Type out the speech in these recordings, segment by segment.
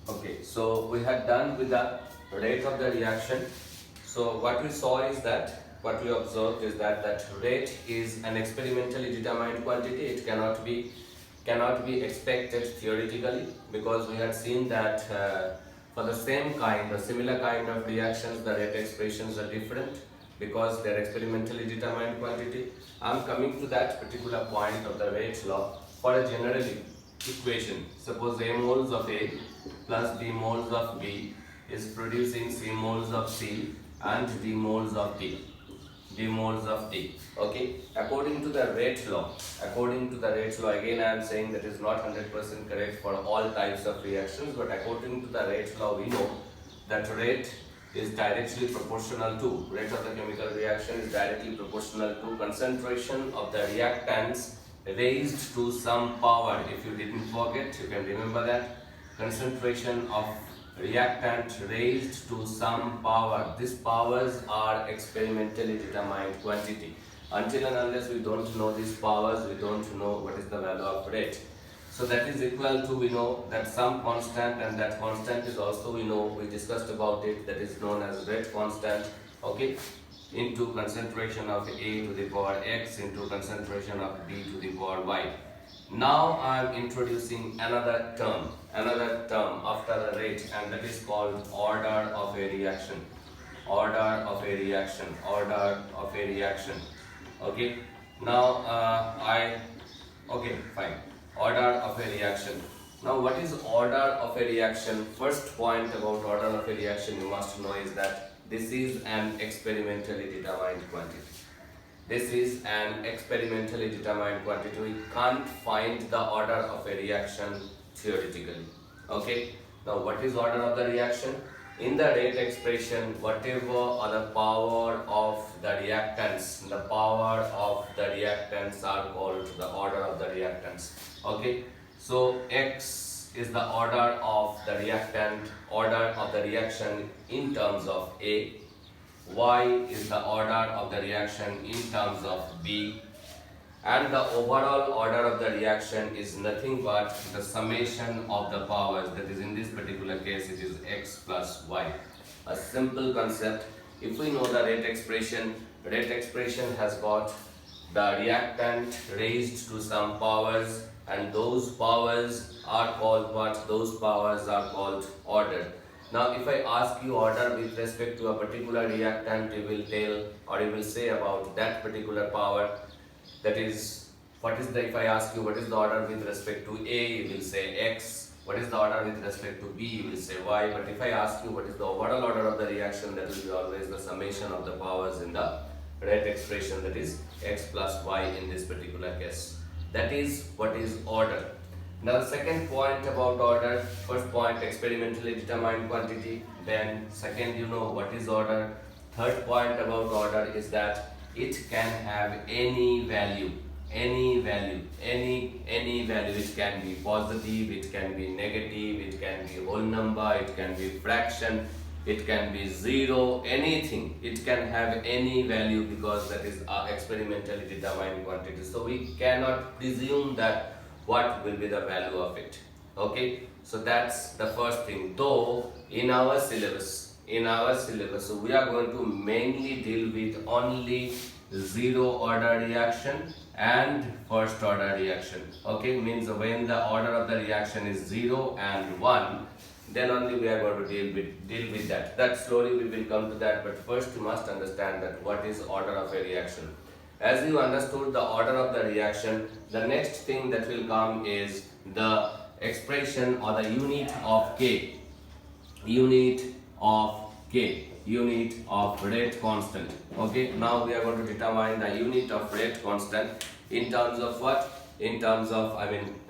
Okay, so we had done with the rate of the reaction. So what we saw is that, what we observed is that rate is an experimentally determined quantity. It cannot be expected theoretically, because we had seen that for the same kind or similar kind of reactions, the rate expressions are different because they are experimentally determined quantity. I am coming to that particular point of the rate law for a general equation. Suppose A moles of A plus B moles of B is producing C moles of C and D moles of D. D moles of T. Okay, according to the rate law, again I am saying that is not 100% correct for all types of reactions, but according to the rate law we know that rate is directly proportional to, rate of the chemical reaction is directly proportional to concentration of the reactants raised to some power. If you didn't forget, you can remember that concentration of reactant raised to some power. These powers are experimentally determined quantity. Until and unless we don't know these powers, we don't know what is the value of rate. So that is equal to, we know that some constant, and that constant is also, we discussed about it, that is known as rate constant, okay, into concentration of A to the power X into concentration of B to the power Y. Now I am introducing another term after the rate, and that is called order of a reaction. Order of a reaction. Okay. Now okay, fine. Order of a reaction. Now what is order of a reaction? First point about order of a reaction you must know is that this is an experimentally determined quantity. This is an experimentally determined quantity. We can't find the order of a reaction theoretically. Okay. Now what is order of the reaction? In the rate expression, whatever are the power of the reactants, the power of the reactants are called the order of the reactants. Okay. So X is the order of the reactant, order of the reaction in terms of A. Y is the order of the reaction in terms of B, and the overall order of the reaction is nothing but the summation of the powers, that is in this particular case it is X plus Y. A simple concept. If we know the rate expression has got the reactant raised to some powers, and those powers are called what? Those powers are called order. Now if I ask you order with respect to a particular reactant, you will tell, or you will say about that particular power, that is, if I ask you what is the order with respect to A, you will say X. What is the order with respect to B, you will say Y. But if I ask you what is the overall order of the reaction, that will be always the summation of the powers in the rate expression, that is X plus Y in this particular case. That is what is order. Now the second point about order, first point experimentally determined quantity, then second what is order. Third point about order is that it can have any value. It can be positive, it can be negative, it can be whole number, it can be fraction, it can be zero, anything. It can have any value because that is experimentally determined quantity. So we cannot presume that what will be the value of it. Okay, so that's the first thing. Though in our syllabus we are going to mainly deal with only zero order reaction and first order reaction. Okay, means when the order of the reaction is 0 and 1, then only we are going to deal with that. That slowly we will come to that, but first you must understand that what is order of a reaction. As you understood the order of the reaction, the next thing that will come is the expression or the unit of K. Unit of rate constant. Okay, now we are going to determine the unit of rate constant in terms of what? In terms of,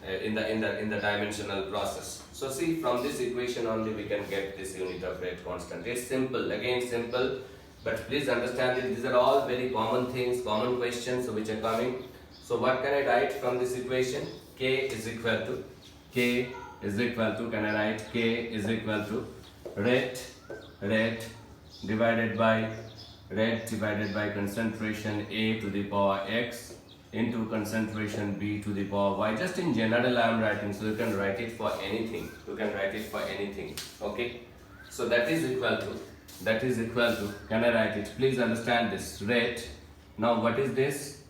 in the dimensional process. So see, from this equation only we can get this unit of rate constant. It's simple, again simple, but please understand it. These are all very common things, common questions which are coming. So what can I write from this equation? K is equal to, can I write K is equal to rate divided by concentration A to the power X into concentration B to the power Y. Just in general I am writing, so you can write it for anything. You can write it for anything. Okay. So that is equal to, can I write it? Please understand this. Rate. Now what is this?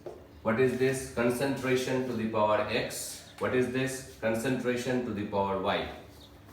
What is this? Concentration to the power X. What is this? Concentration to the power Y.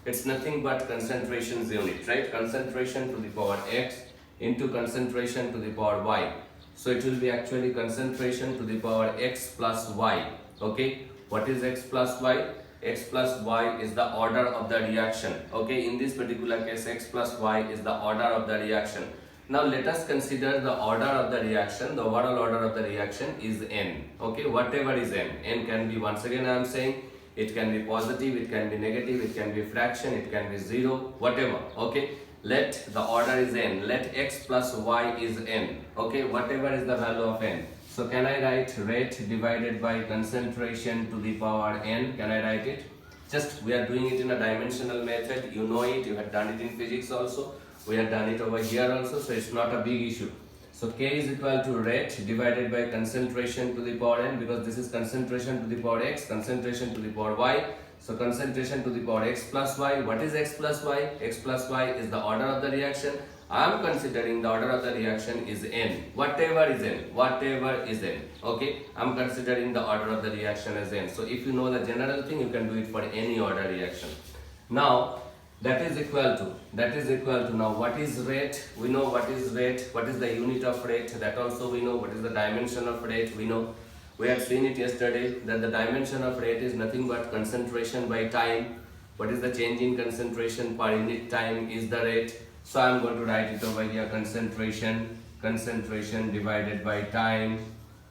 It's nothing but concentration's unit, right? Concentration to the power X into concentration to the power Y. So it will be actually concentration to the power X plus Y. Okay. What is X plus Y? X plus Y is the order of the reaction. Okay, in this particular case, X plus Y is the order of the reaction. Now let us consider the order of the reaction. The overall order of the reaction is N. Okay, whatever is N. N can be, once again I am saying, it can be positive, it can be negative, it can be fraction, it can be zero, whatever. Okay, let the order is N. Let X plus Y is N. Okay, whatever is the value of N. So can I write rate divided by concentration to the power N? Can I write it? Just we are doing it in a dimensional method. You know it. You have done it in physics also. We have done it over here also. So it's not a big issue. So K is equal to rate divided by concentration to the power N, because this is concentration to the power X, concentration to the power Y. So concentration to the power X plus Y. What is X plus Y? X plus Y is the order of the reaction. I am considering the order of the reaction is N. Whatever is N. Whatever is N. Okay. I am considering the order of the reaction as N. So if you know the general thing, you can do it for any order reaction. Now that is equal to, now what is rate? We know what is rate. What is the unit of rate? That also we know. What is the dimension of rate? We know. We had seen it yesterday that the dimension of rate is nothing but concentration by time. What is the change in concentration per unit time is the rate. So I am going to write it over here, concentration divided by time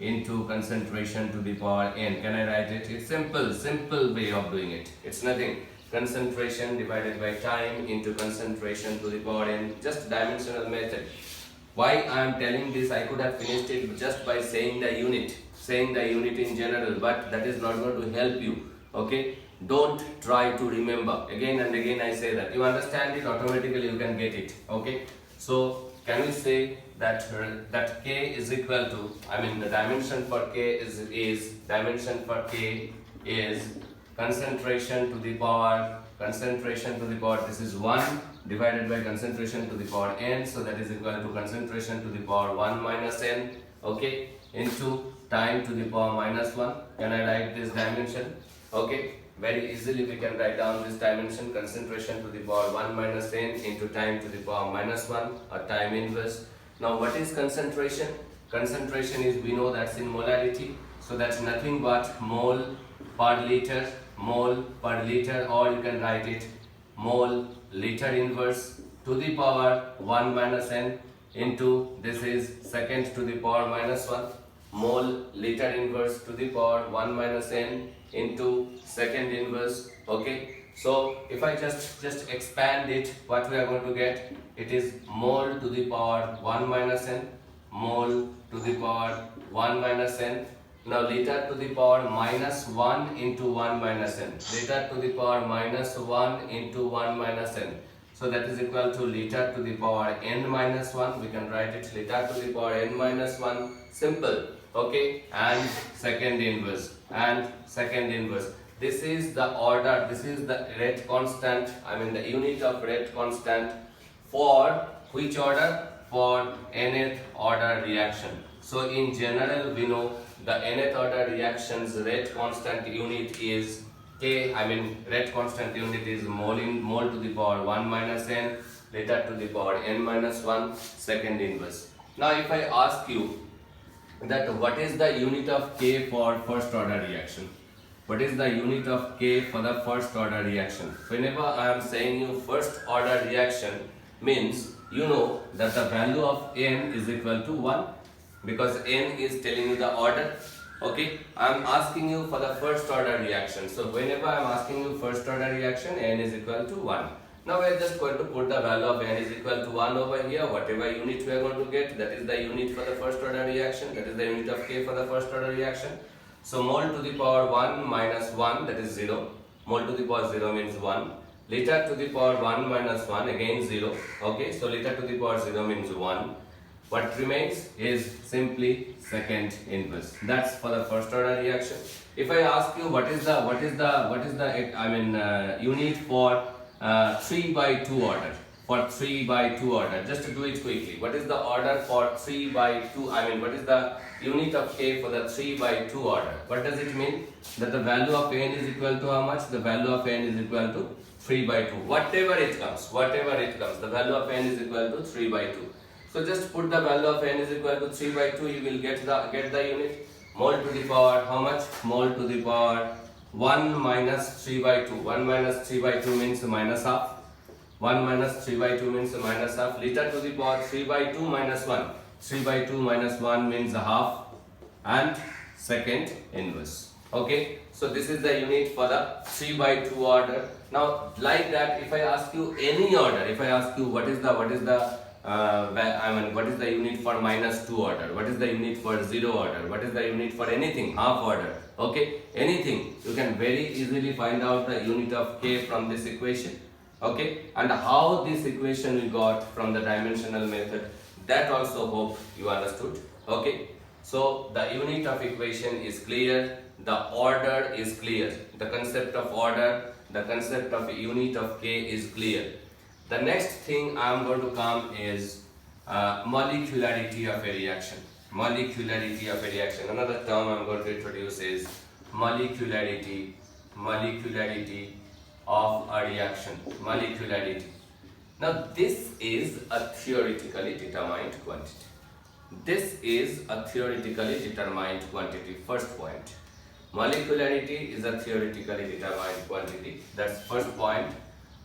into concentration to the power N. Can I write it? It's simple way of doing it. It's nothing. Concentration divided by time into concentration to the power N. Just dimensional method. Why I am telling this? I could have finished it just by saying the unit in general, but that is not going to help you. Okay. Don't try to remember. Again and again I say that. You understand it, automatically you can get it. Okay. So can we say that K is equal to, I mean the dimension for K is concentration to the power, this is 1 divided by concentration to the power N. So that is equal to concentration to the power 1 minus N. Okay. Into time to the power minus 1. Can I write this dimension? Okay. Very easily we can write down this dimension, concentration to the power 1 minus N into time to the power minus 1, or time inverse. Now what is concentration? Concentration is, we know that's in molarity. So that's nothing but mole per liter, or you can write it mole liter inverse to the power 1 minus N into, this is second to the power minus 1, mole liter inverse to the power 1 minus N into second inverse. Okay, so if I just expand it, what we are going to get, it is mole to the power 1 minus N, mole to the power 1 minus N. Now liter to the power minus 1 into 1 minus N, liter to the power minus 1 into 1 minus N. So that is equal to liter to the power N minus 1. We can write it liter to the power N minus 1. Simple. Okay, and second inverse. This is the order, this is the rate constant, I mean the unit of rate constant for which order? For nth order reaction. So in general we know the nth order reaction's rate constant unit is K, I mean rate constant unit is mole to the power 1 minus N, liter to the power N minus 1, second inverse. Now if I ask you that what is the unit of K for first order reaction? What is the unit of K for the first order reaction? Whenever I am saying you first order reaction, means you know that the value of N is equal to 1, because N is telling you the order. Okay, I am asking you for the first order reaction. So whenever I am asking you first order reaction, N is equal to 1. Now we are just going to put the value of N is equal to 1 over here. Whatever unit we are going to get, that is the unit for the first order reaction. That is the unit of K for the first order reaction. So mole to the power 1 minus 1, that is 0. Mole to the power 0 means 1. Liter to the power 1 minus 1, again 0. Okay, so liter to the power 0 means 1. What remains is simply second inverse. That's for the first order reaction. If I ask you what is the unit for 3 by 2 order, for 3 by 2 order, just to do it quickly, what is the order for 3 by 2, what is the unit of K for the 3 by 2 order? What does it mean? That the value of n is equal to how much? The value of n is equal to 3 by 2. Whatever it comes, the value of n is equal to 3 by 2. So just put the value of n is equal to 3 by 2, you will get the unit. Mole to the power, how much? Mole to the power 1 minus 3 by 2. 1 minus 3 by 2 means minus half. 1 minus 3 by 2 means minus half. Liter to the power 3 by 2 minus 1. 3 by 2 minus 1 means half and second inverse. Okay, so this is the unit for the 3 by 2 order. Now like that, if I ask you any order, if I ask you what is the unit for minus 2 order, what is the unit for 0 order, what is the unit for anything, half order, okay, anything, you can very easily find out the unit of K from this equation. Okay, and how this equation we got from the dimensional method, that also hope you understood. Okay, so the unit of equation is clear, the order is clear, the concept of order, the concept of unit of K is clear. The next thing I am going to come is molecularity of a reaction. Molecularity of a reaction. Another term I am going to introduce is molecularity of a reaction. Molecularity. Now this is a theoretically determined quantity. This is a theoretically determined quantity. First point. Molecularity is a theoretically determined quantity. That's first point.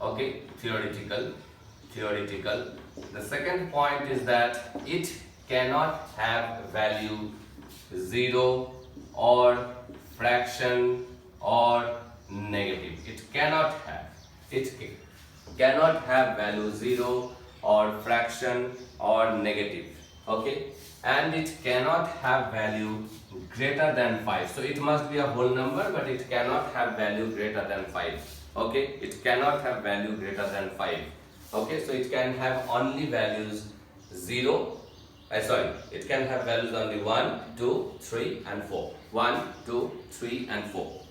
Okay, theoretical. The second point is that it cannot have value 0 or fraction or negative. It cannot have value 0 or fraction or negative. Okay, and it cannot have value greater than 5. So it must be a whole number, but it cannot have value greater than 5. Okay, it cannot have value greater than 5. Okay, so it can have only values 0. It can have values only 1, 2, 3 and 4. 1, 2, 3 and 4.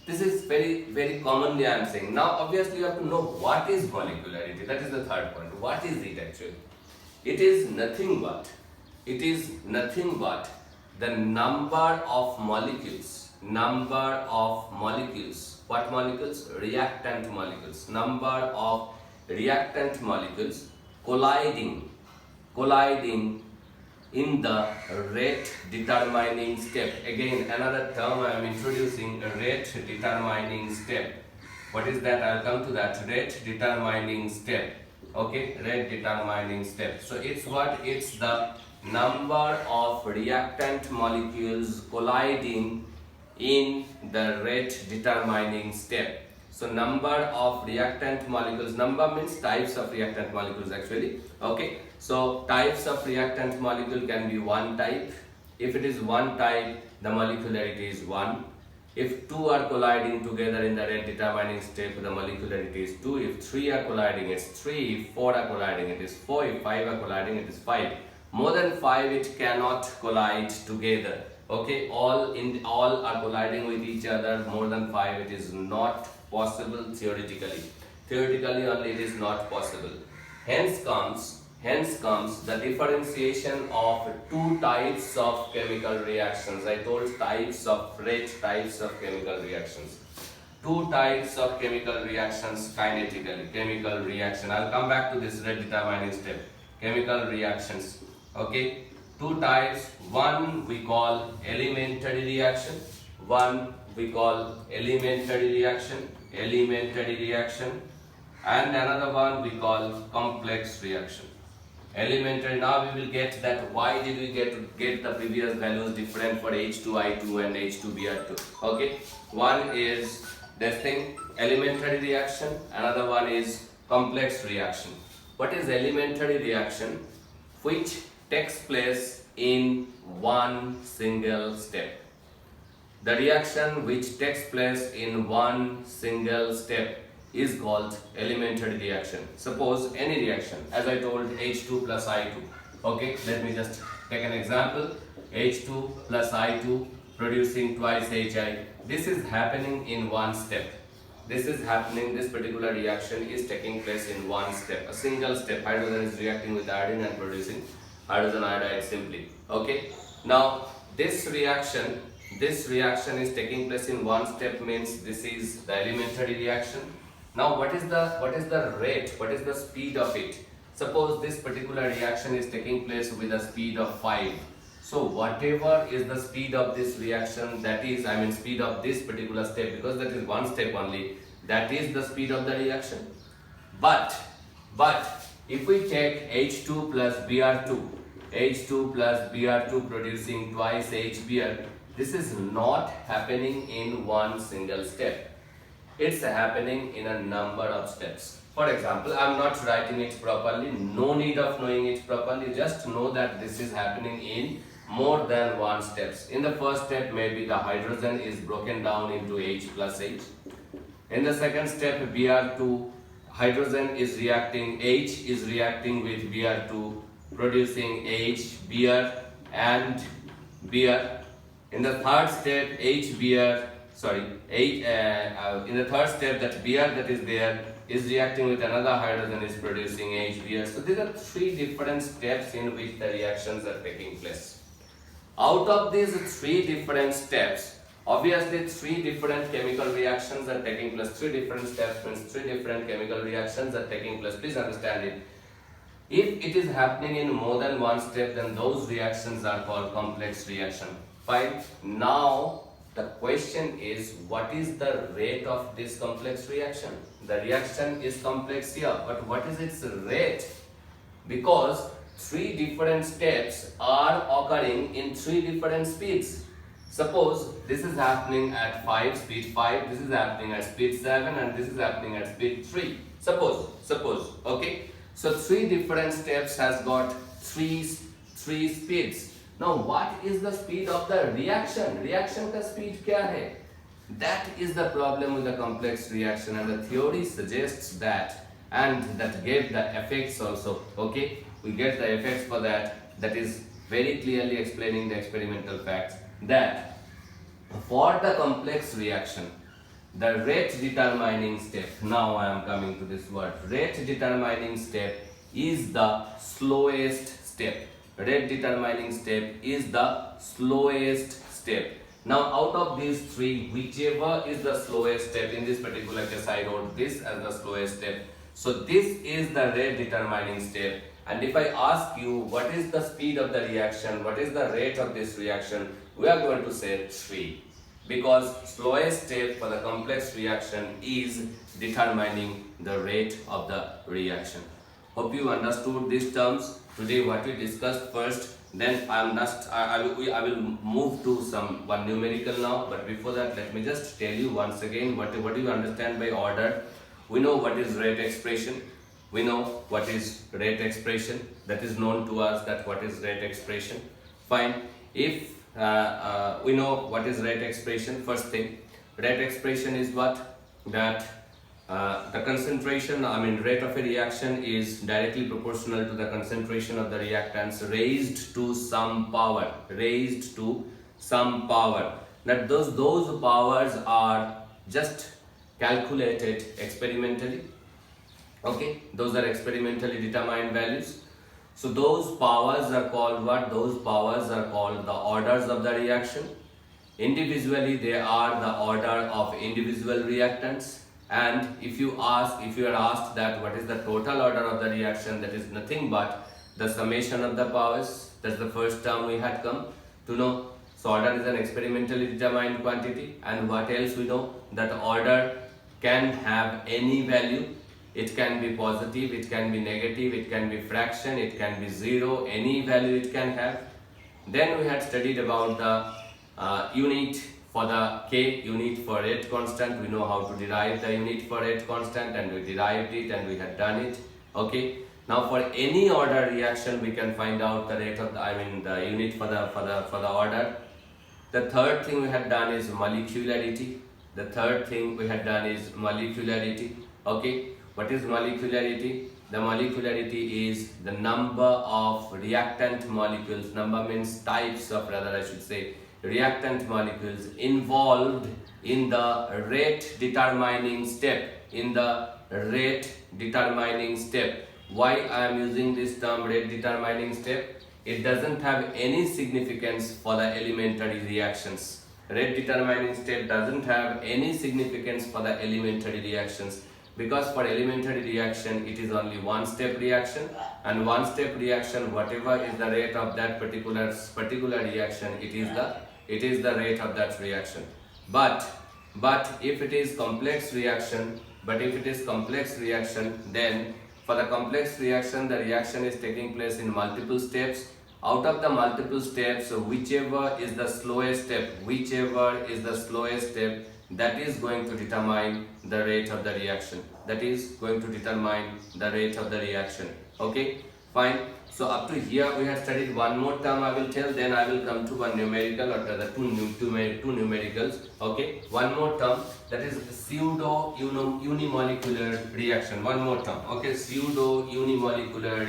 This is very, very commonly I am saying. Now obviously you have to know what is molecularity. That is the third point. What is it actually? It is nothing but the number of molecules. What molecules? Reactant molecules. Number of reactant molecules colliding in the rate determining step. Again, another term I am introducing, rate determining step. What is that? I will come to that. Rate determining step. Okay, rate determining step. So it's what? It's the number of reactant molecules colliding in the rate determining step. So number of reactant molecules, number means types of reactant molecules actually. Okay, so types of reactant molecule can be one type. If it is one type, the molecularity is 1. If 2 are colliding together in the rate determining step, the molecularity is 2. If 3 are colliding, it's 3. If 4 are colliding, it is 4. If 5 are colliding, it is 5. More than 5, it cannot collide together. Okay, all are colliding with each other. More than 5, it is not possible theoretically. Theoretically only it is not possible. Hence comes the differentiation of two types of chemical reactions. I told types of chemical reactions. Two types of chemical reactions kinetically. Chemical reaction. I'll come back to this rate determining step. Chemical reactions. Okay. Two types. One we call elementary reaction. And another one we call complex reaction. Elementary. Now we will get that why did we get the previous values different for H2I2 and H2Br2. Okay. One is this thing, elementary reaction. Another one is complex reaction. What is elementary reaction? Which takes place in one single step. The reaction which takes place in one single step is called elementary reaction. Suppose any reaction, as I told H2 plus I2. Okay, let me just take an example. H2 plus I2 producing twice HI. This is happening in one step. This is happening, this particular reaction is taking place in one step, a single step. Hydrogen is reacting with iodine and producing hydrogen iodide simply. Okay, now this reaction is taking place in one step, means this is the elementary reaction. Now what is the rate, what is the speed of it? Suppose this particular reaction is taking place with a speed of 5. So whatever is the speed of this reaction, that is, I mean speed of this particular step, because that is one step only, that is the speed of the reaction. But if we take H2 plus Br2 producing twice HBr, this is not happening in one single step. It's happening in a number of steps. For example, I'm not writing it properly, no need of knowing it properly, just know that this is happening in more than one steps. In the first step, maybe the hydrogen is broken down into H plus H. In the second step, Br2, hydrogen is reacting, H is reacting with Br2, producing H, Br and Br. In the third step, in the third step, that Br that is there is reacting with another hydrogen, is producing HBr. So these are three different steps in which the reactions are taking place. Out of these three different steps, obviously three different chemical reactions are taking place. Three different steps means three different chemical reactions are taking place. Please understand it. If it is happening in more than one step, then those reactions are called complex reaction. Fine. Now the question is, what is the rate of this complex reaction? The reaction is complex here, but what is its rate? Because three different steps are occurring in three different speeds. Suppose this is happening at speed 5, this is happening at speed 7, and this is happening at speed 3. Suppose, okay? So three different steps has got three speeds. Now what is the speed of the reaction? Reaction का speed क्या है? That is the problem with the complex reaction, and the theory suggests that, and that gave the effects also. Okay, we get the effects for that. That is very clearly explaining the experimental facts, that for the complex reaction, the rate determining step, now I am coming to this word, rate determining step is the slowest step. Rate determining step is the slowest step. Now out of these three, whichever is the slowest step, in this particular case I wrote this as the slowest step. So this is the rate determining step. And if I ask you what is the speed of the reaction, what is the rate of this reaction, we are going to say 3. Because slowest step for the complex reaction is determining the rate of the reaction. Hope you understood these terms. Today what we discussed first, then I will move to one numerical now. But before that, let me just tell you once again what do you understand by order. We know what is rate expression. We know what is rate expression. That is known to us, that what is rate expression. Fine. If we know what is rate expression, first thing, rate expression is what? That the concentration, rate of a reaction is directly proportional to the concentration of the reactants raised to some power. That those powers are just calculated experimentally. Okay, those are experimentally determined values. So those powers are called what? Those powers are called the orders of the reaction. Individually, they are the order of individual reactants. And if you are asked that what is the total order of the reaction, that is nothing but the summation of the powers. That's the first term we had come to know. So order is an experimentally determined quantity. And what else we know? That order can have any value. It can be positive, it can be negative, it can be fraction, it can be 0, any value it can have. Then we had studied about the unit for the K, unit for rate constant. We know how to derive the unit for rate constant, and we derived it and we had done it. Okay. Now for any order reaction, we can find out the rate of the unit for the order. The third thing we had done is molecularity. Okay. What is molecularity? The molecularity is the number of reactant molecules, number means types of, rather I should say, reactant molecules involved in the rate determining step, in the rate determining step. Why I am using this term rate determining step? It doesn't have any significance for the elementary reactions. Rate determining step doesn't have any significance for the elementary reactions, because for elementary reaction it is only one step reaction, and one step reaction, whatever is the rate of that particular reaction, it is the rate of that reaction. But if it is complex reaction, then for the complex reaction, the reaction is taking place in multiple steps. Out of the multiple steps, whichever is the slowest step, that is going to determine the rate of the reaction. Okay, fine. So up to here we have studied one more term I will tell, then I will come to one numerical, or rather two numericals. Okay, one more term, that is pseudo unimolecular reaction. One more term. Okay, pseudo unimolecular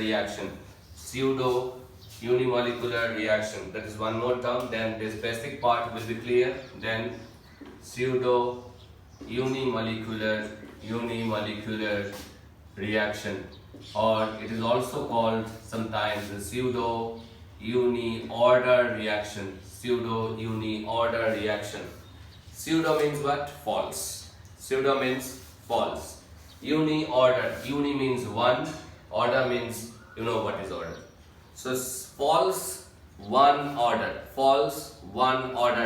reaction. That is one more term. Then this basic part will be clear. Then pseudo unimolecular reaction, or it is also called sometimes the pseudo uniorder reaction. Pseudo means what? False. Uniorder, uni means one, order means, you know what is order. So false one order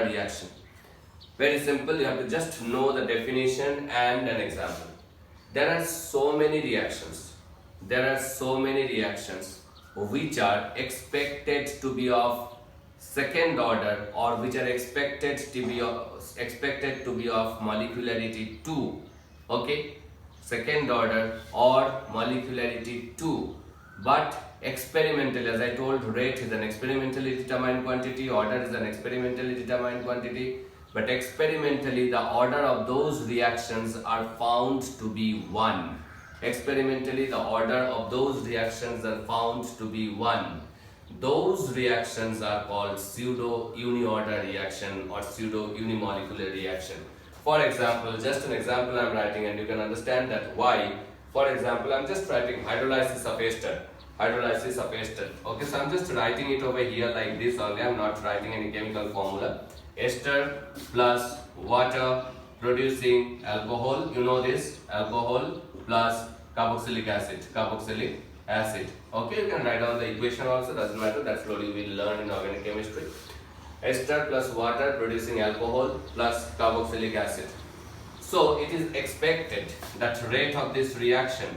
reaction. Very simple, you have to just know the definition and an example. There are so many reactions which are expected to be of second order, or which are expected to be of molecularity 2. Okay, second order or molecularity 2, but experimentally, as I told, rate is an experimentally determined quantity, order is an experimentally determined quantity, but experimentally the order of those reactions are found to be 1. Those reactions are called pseudo uniorder reaction or pseudo unimolecular reaction. For example, just an example I am writing, and you can understand that why. For example, I am just writing hydrolysis of ester. Okay, so I am just writing it over here like this only. I am not writing any chemical formula. Ester plus water producing alcohol. You know this, alcohol plus carboxylic acid. Okay, you can write down the equation also, doesn't matter, that slowly we will learn in organic chemistry. Ester plus water producing alcohol plus carboxylic acid. So it is expected that rate of this reaction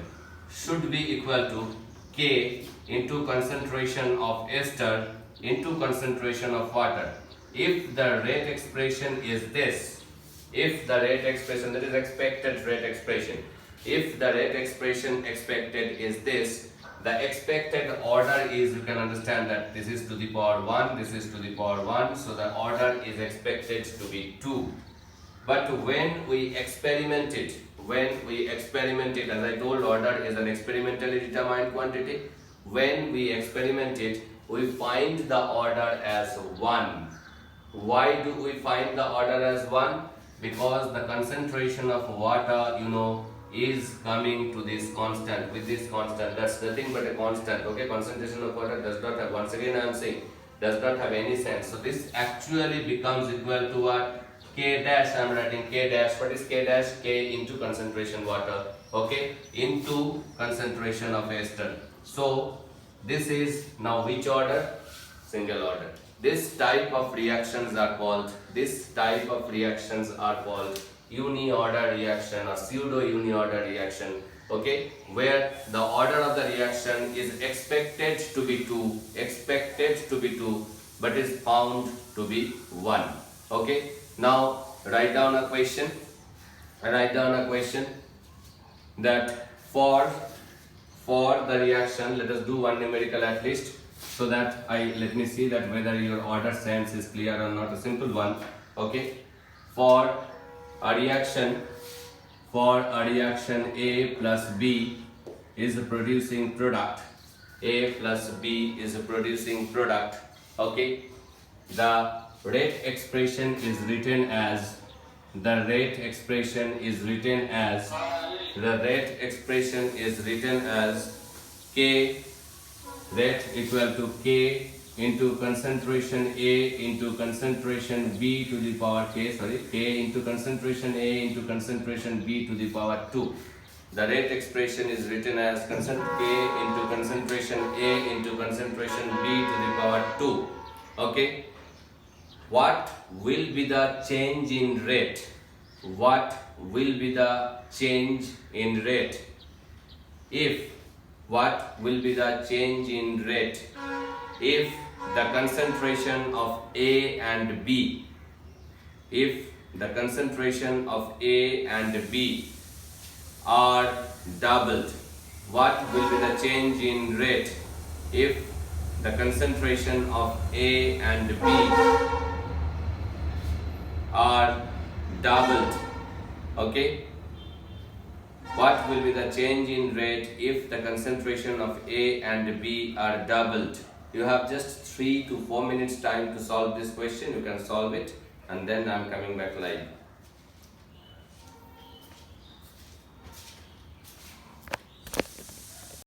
should be equal to K into concentration of ester into concentration of water. If the rate expression is this, that is expected rate expression, if the rate expression expected is this, the expected order is, you can understand that this is to the power 1, this is to the power 1, so the order is expected to be 2. But when we experiment it, as I told, order is an experimentally determined quantity. When we experiment it, we find the order as 1. Why do we find the order as 1? Because the concentration of water, is coming to this constant, with this constant. That's nothing but a constant. Okay, concentration of water does not have, once again I am saying, does not have any sense. So this actually becomes equal to what? K dash. I am writing K dash. What is K dash? K into concentration water. Okay, into concentration of ester. So this is now which order? Single order. This type of reactions are called uniorder reaction or pseudo uniorder reaction. Okay, where the order of the reaction is expected to be 2, but is found to be 1. Okay, now write down a question. That for the reaction, let us do one numerical at least, so that let me see that whether your order sense is clear or not. A simple one. Okay, for a reaction for a reaction A plus B is producing product. A plus B is producing product. Okay, the rate expression is written as the rate expression is written as K rate equal to K into concentration A into concentration B to the power K into concentration A into concentration B to the power 2. The rate expression is written as K into concentration A into concentration B to the power 2. Okay. What will be the change in rate? What will be the change in rate if what will be the change in rate if the concentration of A and B are doubled? What will be the change in rate if the concentration of A and B are doubled? Okay, what will be the change in rate if the concentration of A and B are doubled? You have just 3 to 4 minutes time to solve this question. You can solve it and then I am coming back live.